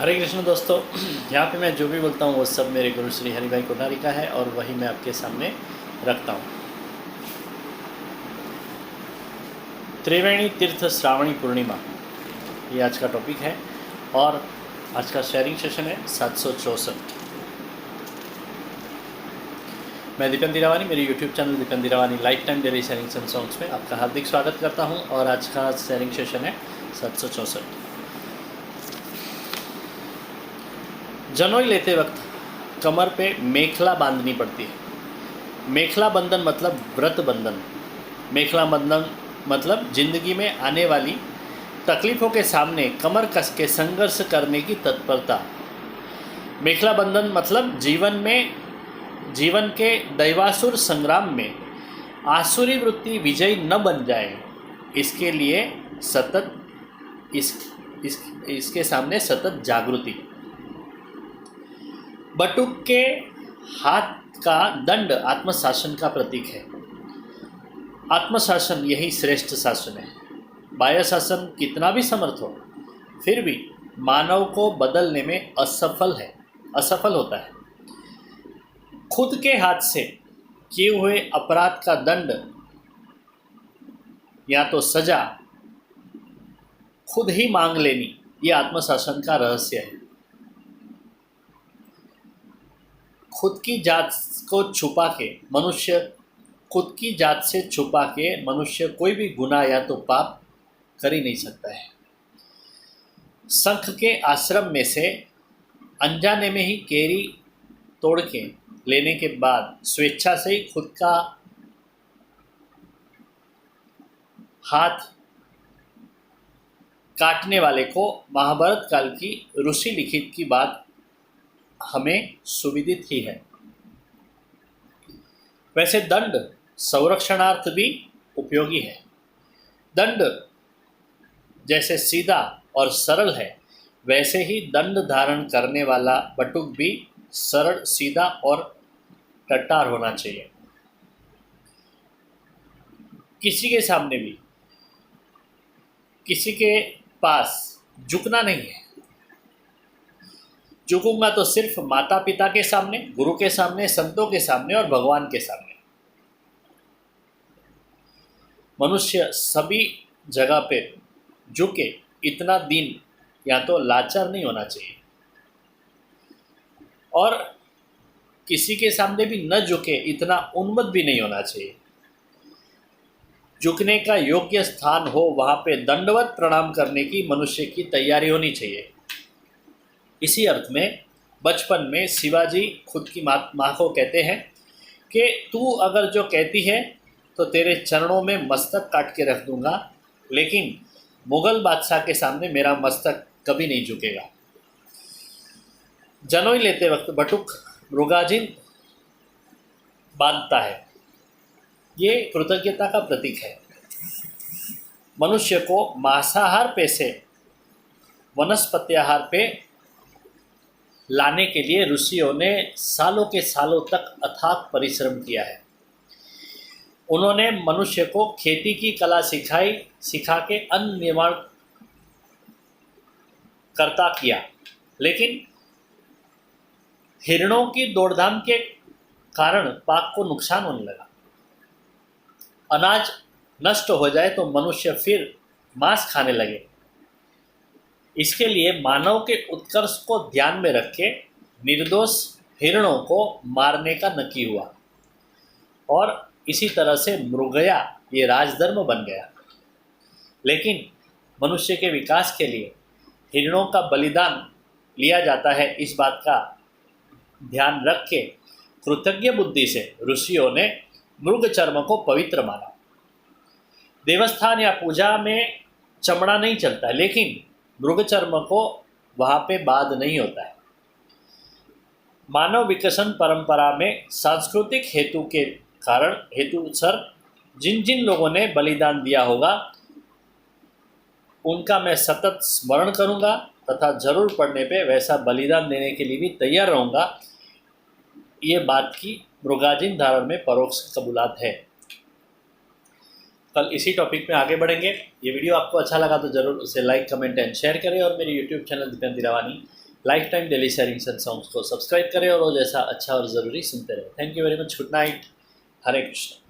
हरे कृष्ण दोस्तों। यहाँ पे मैं जो भी बोलता हूँ वो सब मेरे गुरु श्री हरि भाई कोठारी का है और वही मैं आपके सामने रखता हूँ। त्रिवेणी तीर्थ श्रावणी पूर्णिमा ये आज का टॉपिक है और आज का शेयरिंग सेशन है 764। मैं दीपन दिरावानी, मेरी YouTube channel Deepan Dirawani life time daily sharing and songs में आपका हार्दिक स्वागत करता हूँ और आज का शेयरिंग सेशन है 764। जनोई लेते वक्त कमर पे मेखला बांधनी पड़ती है। मेखला बंधन मतलब व्रत बंधन। मेखला बंधन मतलब जिंदगी में आने वाली तकलीफ़ों के सामने कमर कस के संघर्ष करने की तत्परता। मेखला बंधन मतलब जीवन के दैवासुर संग्राम में आसुरी वृत्ति विजयी न बन जाए, इसके लिए सतत इसके सामने सतत जागृति। बटुक के हाथ का दंड आत्मशासन का प्रतीक है। आत्मशासन यही श्रेष्ठ शासन है। बाह्य शासन कितना भी समर्थ हो फिर भी मानव को बदलने में असफल होता है। खुद के हाथ से किए हुए अपराध का दंड या तो सजा खुद ही मांग लेनी, ये आत्मशासन का रहस्य है। खुद की जात से छुपा के मनुष्य कोई भी गुनाह या तो पाप कर ही नहीं सकता है। संख के आश्रम में से अनजाने में ही केरी तोड़ के लेने के बाद स्वेच्छा से ही खुद का हाथ काटने वाले को महाभारत काल की ऋषि लिखित की बात हमें सुविदित ही है। वैसे दंड संरक्षणार्थ भी उपयोगी है। दंड जैसे सीधा और सरल है, वैसे ही दंड धारण करने वाला बटुक भी सरल, सीधा और टट्टार होना चाहिए। किसी के सामने भी किसी के पास झुकना नहीं है। झुकूंगा तो सिर्फ माता पिता के सामने, गुरु के सामने, संतों के सामने और भगवान के सामने। मनुष्य सभी जगह पे झुके इतना दीन या तो लाचार नहीं होना चाहिए और किसी के सामने भी न झुके इतना उन्मत्त भी नहीं होना चाहिए। झुकने का योग्य स्थान हो वहाँ पे दंडवत प्रणाम करने की मनुष्य की तैयारी होनी चाहिए। इसी अर्थ में बचपन में शिवाजी खुद की माँ को कहते हैं कि तू अगर जो कहती है तो तेरे चरणों में मस्तक काट के रख दूंगा, लेकिन मुगल बादशाह के सामने मेरा मस्तक कभी नहीं झुकेगा। जनोई लेते वक्त बटुक मृगाजिन बांधता है, ये कृतज्ञता का प्रतीक है। मनुष्य को मांसाहार पे से वनस्पत्याहार पे लाने के लिए ऋषियों ने सालों के सालों तक अथाक परिश्रम किया है। उन्होंने मनुष्य को खेती की कला सिखा के अन्न निर्माण करता किया, लेकिन हिरणों की दौड़धाम के कारण पाक को नुकसान होने लगा। अनाज नष्ट हो जाए तो मनुष्य फिर मांस खाने लगे। इसके लिए मानव के उत्कर्ष को ध्यान में रख के निर्दोष हिरणों को मारने का नक्की हुआ और इसी तरह से मृगया ये राजधर्म बन गया। लेकिन मनुष्य के विकास के लिए हिरणों का बलिदान लिया जाता है, इस बात का ध्यान रख के कृतज्ञ बुद्धि से ऋषियों ने मृग चर्म को पवित्र माना। देवस्थान या पूजा में चमड़ा नहीं चलता है, लेकिन मृग चर्म को वहाँ पे बाध नहीं होता है। मानव विकसन परंपरा में सांस्कृतिक हेतुसर जिन जिन लोगों ने बलिदान दिया होगा उनका मैं सतत स्मरण करूँगा तथा जरूर पड़ने पे वैसा बलिदान देने के लिए भी तैयार रहूँगा। ये बात की मृगाजिन धारण में परोक्ष कबूलात है। कल इसी टॉपिक में आगे बढ़ेंगे। ये वीडियो आपको अच्छा लगा तो ज़रूर उसे लाइक, कमेंट एंड शेयर करें और मेरे YouTube channel Deepan Dirawani life time daily sharings and songs को सब्सक्राइब करें और रोज ऐसा अच्छा और ज़रूरी सुनते रहे। Thank you very much. Good night. Hare Krishna.